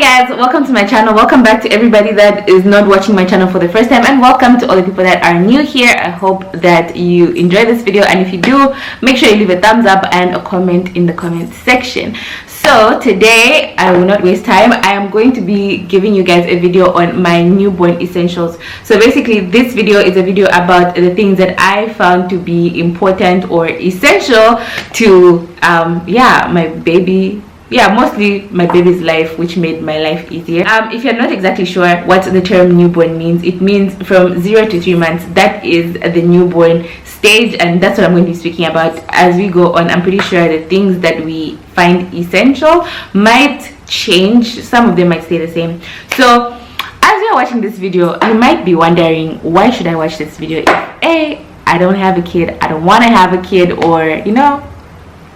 guys, welcome to my channel. Welcome back to everybody that is not watching my channel for the first time, and welcome to all the people that are new here. I hope that you enjoy this video, and if you do, make sure you leave a thumbs up and a comment in the comment section. So today, I will not waste time. I am going to be giving you guys a video on my newborn essentials. So basically, this video is a video about the things that I found to be important or essential to my baby. Mostly my baby's life, which made my life easier. If you're not exactly sure what the term newborn means, it means from 0 to 3 months. That is the newborn stage, and that's what I'm going to be speaking about as we go on. I'm pretty sure the things that we find essential might change. Some of them might stay the same. So as you're watching this video, you might be wondering, why should I watch this video if A, I don't have a kid, I don't want to have a kid, or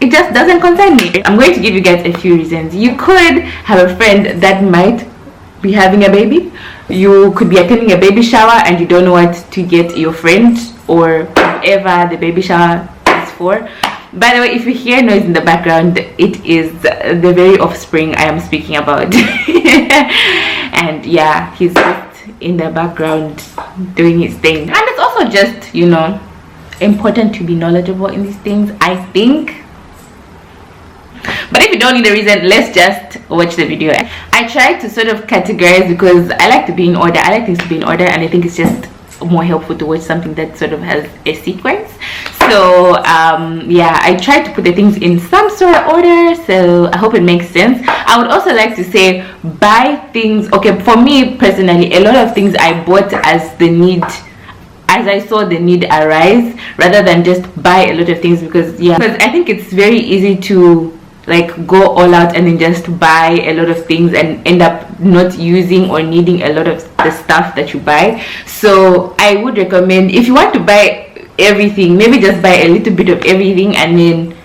it just doesn't concern me. I'm going to give you guys a few reasons. You could have a friend that might be having a baby. You could be attending a baby shower and you don't know what to get your friend or whoever the baby shower is for. By the way, if you hear noise in the background, it is the very offspring I am speaking about. And yeah, he's just in the background doing his thing. And it's also just, important to be knowledgeable in these things, I think. But if you don't need a reason, let's just watch the video. I try to sort of categorize because I like to be in order. I like things to be in order, and I think it's just more helpful to watch something that sort of has a sequence. So I try to put the things in some sort of order, so I hope it makes sense. I would also like to say, buy things. Okay, for me personally, a lot of things I bought as I saw the need arise, rather than just buy a lot of things, because I think it's very easy to go all out and then just buy a lot of things and end up not using or needing a lot of the stuff that you buy. So I would recommend, if you want to buy everything, maybe just buy a little bit of everything and then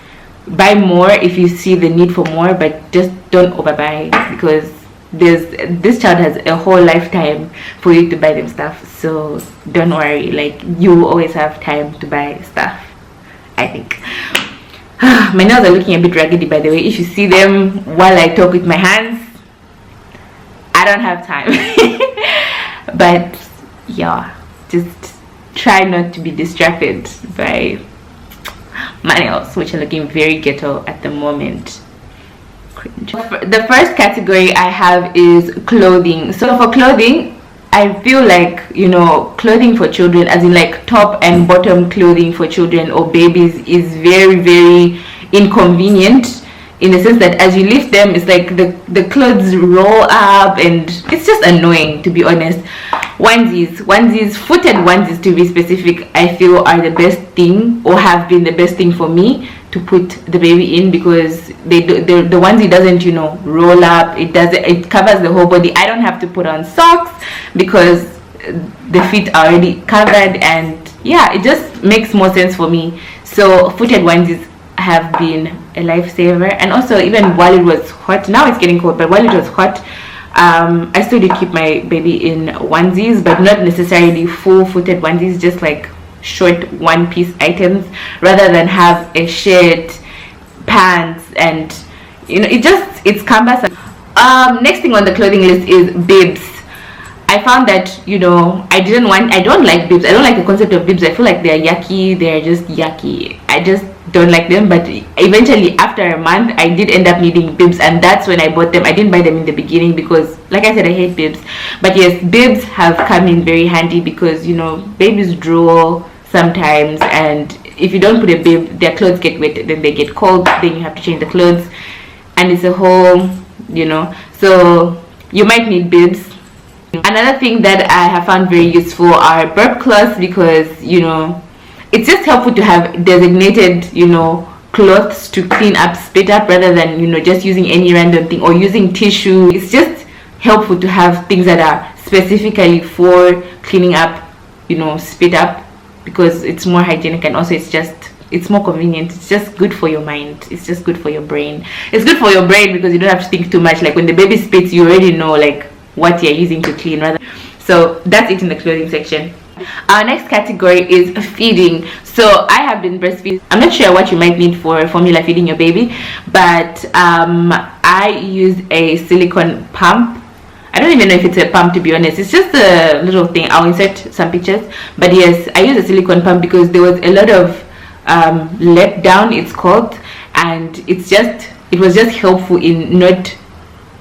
buy more if you see the need for more, but just don't overbuy, because this child has a whole lifetime for you to buy them stuff. So don't worry, you always have time to buy stuff, I think. My nails are looking a bit raggedy, by the way. If you see them while I talk with my hands, I don't have time. But yeah, just try not to be distracted by my nails, which are looking very ghetto at the moment. Cringe. The first category I have is clothing. So for clothing, I feel like clothing for children, as in top and bottom clothing for children or babies, is very, very inconvenient, in the sense that as you lift them, it's like the clothes roll up, and it's just annoying, to be honest. Onesies, footed onesies to be specific, I feel are the best thing, or have been the best thing for me to put the baby in, because the onesie doesn't roll up. It covers the whole body. I don't have to put on socks because the feet are already covered, and it just makes more sense for me. So footed onesies have been a lifesaver. And also, even while it was hot, now it's getting cold, but while it was hot, I still did keep my baby in onesies, but not necessarily full footed onesies, just short one-piece items, rather than have a shirt, pants, and it's cumbersome. Next thing on the clothing list is bibs. I found that I don't like bibs. I don't like the concept of bibs. I feel like they're yucky. They're just yucky. I just don't like them. But eventually, after a month, I did end up needing bibs, and that's when I bought them. I didn't buy them in the beginning because, like I said, I hate bibs. But yes, bibs have come in very handy, because babies drool sometimes, and if you don't put a bib, their clothes get wet, then they get cold, then you have to change the clothes, and it's a whole so you might need bibs. Another thing that I have found very useful are burp cloths, because it's just helpful to have designated cloths to clean up, spit up, rather than just using any random thing or using tissue. It's just helpful to have things that are specifically for cleaning up, spit up, because it's more hygienic, and also it's more convenient. It's just good for your mind. It's just good for your brain. It's good for your brain because you don't have to think too much. When the baby spits, you already know what you're using to clean, rather. So that's it in the clothing section. Our next category is feeding. So I have been breastfeeding. I'm not sure what you might need for formula feeding your baby, but I use a silicone pump I don't even know if it's a pump, to be honest. It's just a little thing. I'll insert some pictures. But yes, I use a silicone pump because there was a lot of let down, it's called, and it was just helpful in not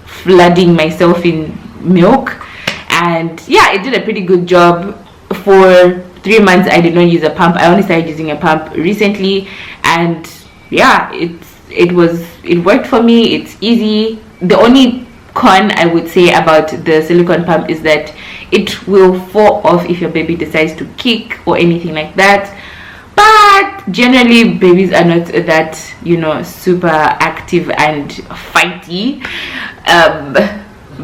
flooding myself in milk. And yeah, it did a pretty good job. For 3 months I did not use a pump. I only started using a pump recently, and yeah, it worked for me. It's easy. The only con I would say about the silicone pump is that it will fall off if your baby decides to kick or anything like that. But generally babies are not that, you know, super active and fighty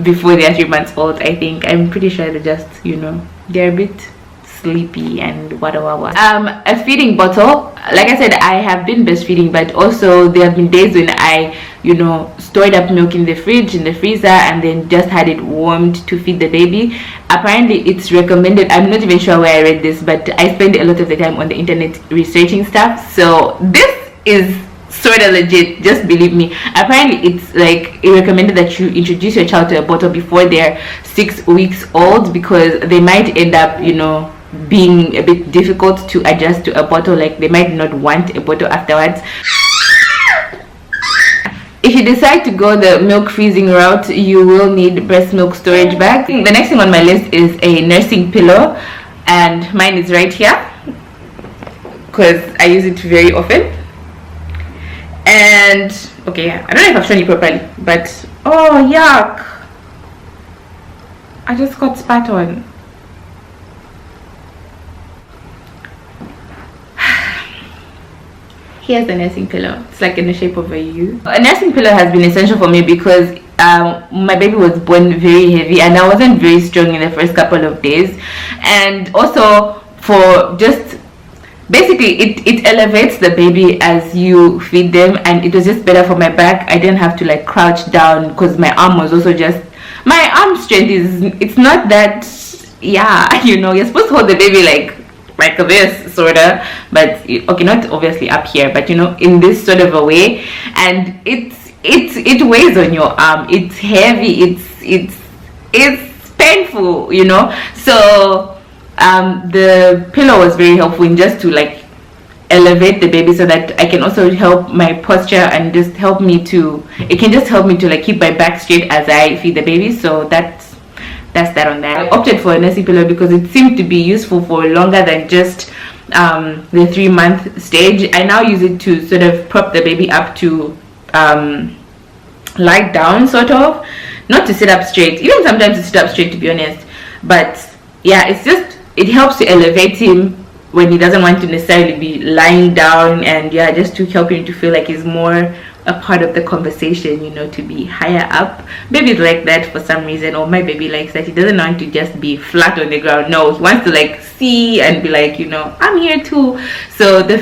before they are 3 months old. I think, I'm pretty sure they're just, you know, they're a bit sleepy and whatever. A feeding bottle, like I said, I have been breastfeeding, but also there have been days when I, you know, stored up milk in the fridge, in the freezer, and then just had it warmed to feed the baby. Apparently it's recommended, I'm not even sure where I read this, but I spend a lot of the time on the internet researching stuff, so this is sort of legit, just believe me. Apparently it's like it recommended that you introduce your child to a bottle before they're 6 weeks old, because they might end up, you know, being a bit difficult to adjust to a bottle. Like they might not want a bottle afterwards. If you decide to go the milk freezing route, you will need breast milk storage bags. The next thing on my list is a nursing pillow, and mine is right here because I use it very often. And okay, I don't know if I've shown you properly, but oh yuck, I just got spat on. Here's the nursing pillow. It's like in the shape of a U. A nursing pillow has been essential for me because my baby was born very heavy and I wasn't very strong in the first couple of days, and also for just basically it elevates the baby as you feed them, and it was just better for my back. I didn't have to like crouch down because my arm was also just, my arm strength is, it's not that, yeah, you know, you're supposed to hold the baby like this sort of, but okay, not obviously up here, but you know, in this sort of a way, and it weighs on your arm. It's heavy, it's painful, you know. So the pillow was very helpful in just to like elevate the baby, so that I can also help my posture and just help me to, it can just help me to like keep my back straight as I feed the baby. So that's that on that. I opted for a nursing pillow because it seemed to be useful for longer than just the 3-month stage. I now use it to sort of prop the baby up to lie down, sort of, not to sit up straight, even sometimes to sit up straight, to be honest. But yeah, it's just, it helps to elevate him when he doesn't want to necessarily be lying down, and yeah, just to help him to feel like he's more a part of the conversation, you know, to be higher up. Babies like that for some reason, or my baby likes that. He doesn't want to just be flat on the ground. No, he wants to like see and be like, you know, I'm here too. So the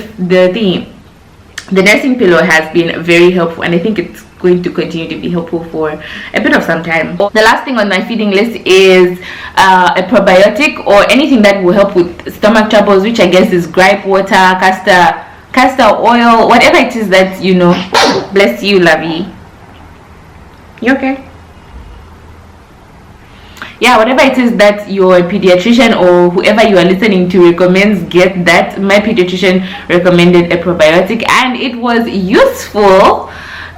nursing pillow has been very helpful, and I think it's going to continue to be helpful for a bit of some time. The last thing on my feeding list is a probiotic, or anything that will help with stomach troubles, which I guess is gripe water, castor oil, whatever it is that, you know. Bless you, lovey. You okay? Yeah, whatever it is that your pediatrician or whoever you are listening to recommends, get that. My pediatrician recommended a probiotic, and it was useful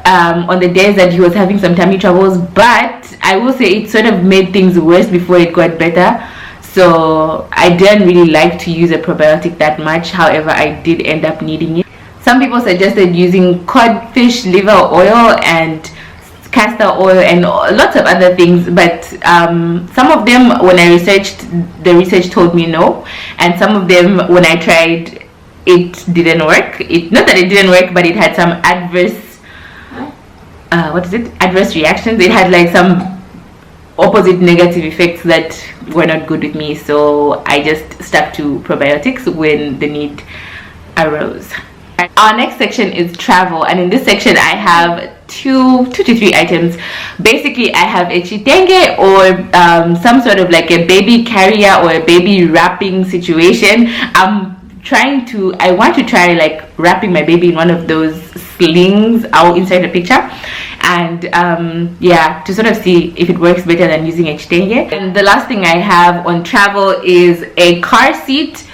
on the days that he was having some tummy troubles, but I will say it sort of made things worse before it got better. So I didn't really like to use a probiotic that much. However, I did end up needing it. Some people suggested using codfish liver oil and castor oil and lots of other things, but some of them, when I researched, the research told me no, and some of them, when I tried, it didn't work. Not that it didn't work, but it had some adverse adverse reactions. It had like some opposite negative effects that were not good with me, so I just stuck to probiotics when the need arose. Our next section is travel, and in this section I have two to three items. Basically, I have a chitenge, or some sort of like a baby carrier or a baby wrapping situation. I want to try like wrapping my baby in one of those slings. I'll insert a picture, and yeah, to sort of see if it works better than using a kitenge. And the last thing I have on travel is a car seat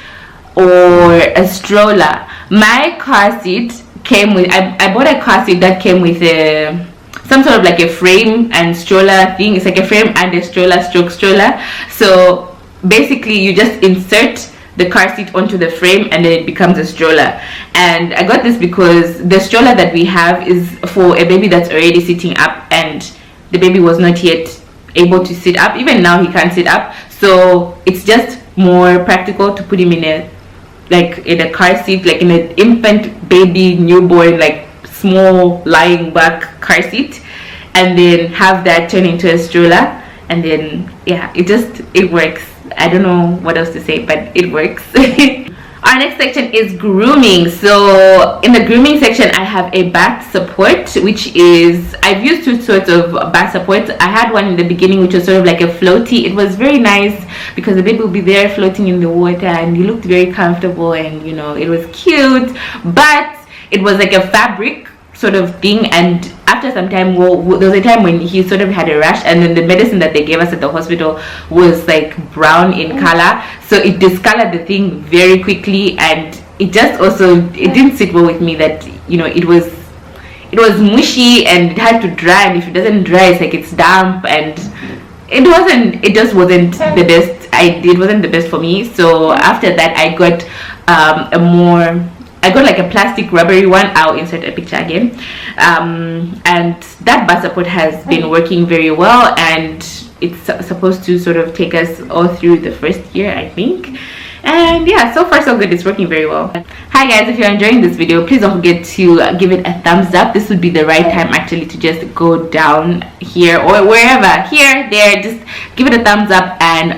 or a stroller. My car seat came with, I bought a car seat that came with a some sort of like a frame and stroller thing. It's like a frame and a stroller stroller. So basically you just insert the car seat onto the frame and then it becomes a stroller. And I got this because the stroller that we have is for a baby that's already sitting up, and the baby was not yet able to sit up. Even now he can't sit up, so it's just more practical to put him in a car seat, like in an infant, baby, newborn, like small lying back car seat, and then have that turn into a stroller. And then yeah, it works. I don't know what else to say, but it works. Our next section is grooming. So in the grooming section, I have a bath support, which is, I've used two sorts of bath supports. I had one in the beginning which was sort of like a floaty. It was very nice because the baby will be there floating in the water, and you looked very comfortable, and you know, it was cute. But it was like a fabric sort of thing, and after some time, there was a time when he sort of had a rash, and then the medicine that they gave us at the hospital was like brown in color, so it discolored the thing very quickly, and it just also, it didn't sit well with me that, you know, it was mushy and it had to dry, and if it doesn't dry, it's like it's damp, and it just wasn't the best. It wasn't the best for me. So after that, I got I got like a plastic rubbery one. I'll insert a picture again. And that bath support has been working very well, and it's supposed to sort of take us all through the first year, I think. And yeah, so far so good. It's working very well. Hi guys, if you're enjoying this video, please don't forget to give it a thumbs up. This would be the right time actually to just go down here or wherever, here, there, just give it a thumbs up. And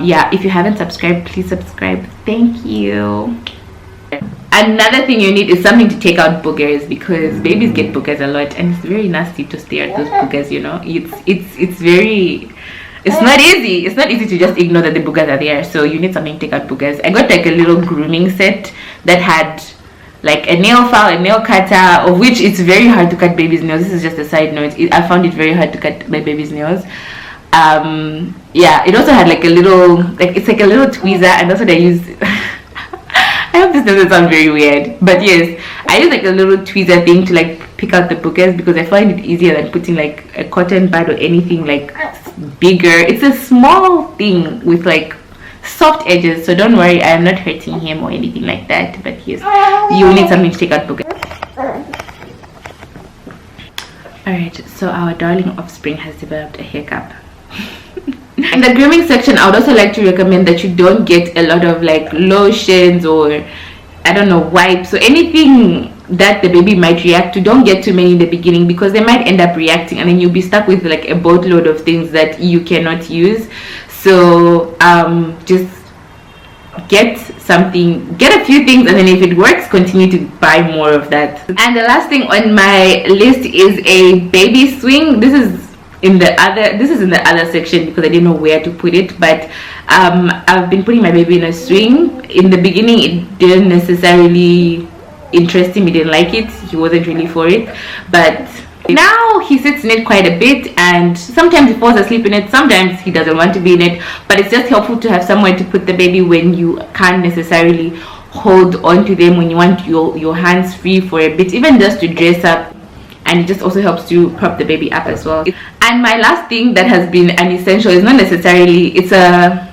yeah, if you haven't subscribed, please subscribe. Thank you. Another thing you need is something to take out boogers, because babies get boogers a lot, and it's very nasty to stare at those boogers, you know. It's not easy to just ignore that the boogers are there, so you need something to take out boogers. I got like a little grooming set that had like a nail file, a nail cutter, of which it's very hard to cut babies' nails. This is just a side note. I found it very hard to cut my baby's nails. Yeah, it also had like a little, like it's like a little tweezer, and also they use I hope this doesn't sound very weird, but yes, I use like a little tweezer thing to like pick out the boogers, because I find it easier than putting like a cotton bud or anything like bigger. It's a small thing with like soft edges, so don't worry, I am not hurting him or anything like that. But yes, you need something to take out boogers. Alright, so our darling offspring has developed a hiccup. In the grooming section, I would also like to recommend that you don't get a lot of like lotions or, I don't know, wipes or anything that the baby might react to. Don't get too many in the beginning, because they might end up reacting, and then you'll be stuck with like a boatload of things that you cannot use. So just get a few things, and then if it works, continue to buy more of that. And the last thing on my list is a baby swing. This is in the other section because I didn't know where to put it, but I've been putting my baby in a swing. In the beginning, it didn't necessarily interest him. He didn't like it. He wasn't really for it, but now he sits in it quite a bit, and sometimes he falls asleep in it, sometimes he doesn't want to be in it. But it's just helpful to have somewhere to put the baby when you can't necessarily hold on to them, when you want your hands free for a bit, even just to dress up. And it just also helps to prop the baby up as well. And my last thing that has been an essential is not necessarily, it's a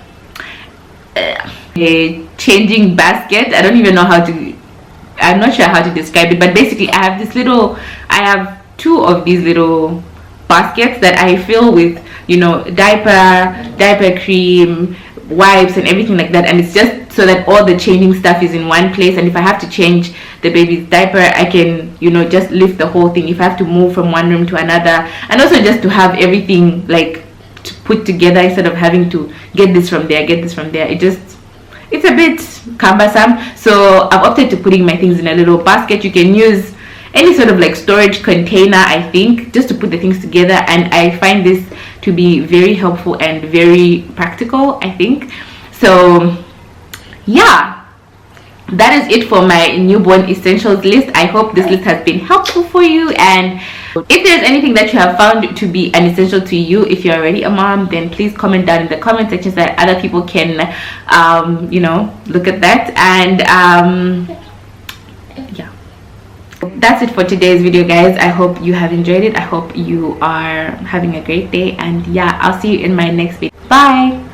changing basket. I don't even know I'm not sure how to describe it, but basically I have two of these little baskets that I fill with, you know, diaper cream, wipes and everything like that, and it's just so that all the changing stuff is in one place. And if I have to change the baby's diaper, I can, you know, just lift the whole thing. If I have to move from one room to another, and also just to have everything like to put together instead of having to get this from there, it's a bit cumbersome. So I've opted to putting my things in a little basket. You can use any sort of like storage container, I think, just to put the things together, and I find this to be very helpful and very practical, I think. So yeah, that is it for my newborn essentials list. I hope this list has been helpful for you, and if there's anything that you have found to be an essential to you if you're already a mom, then please comment down in the comment section so that other people can you know, look at that. And yeah, that's it for today's video, guys. I hope you have enjoyed it. I hope you are having a great day, and yeah, I'll see you in my next video. Bye.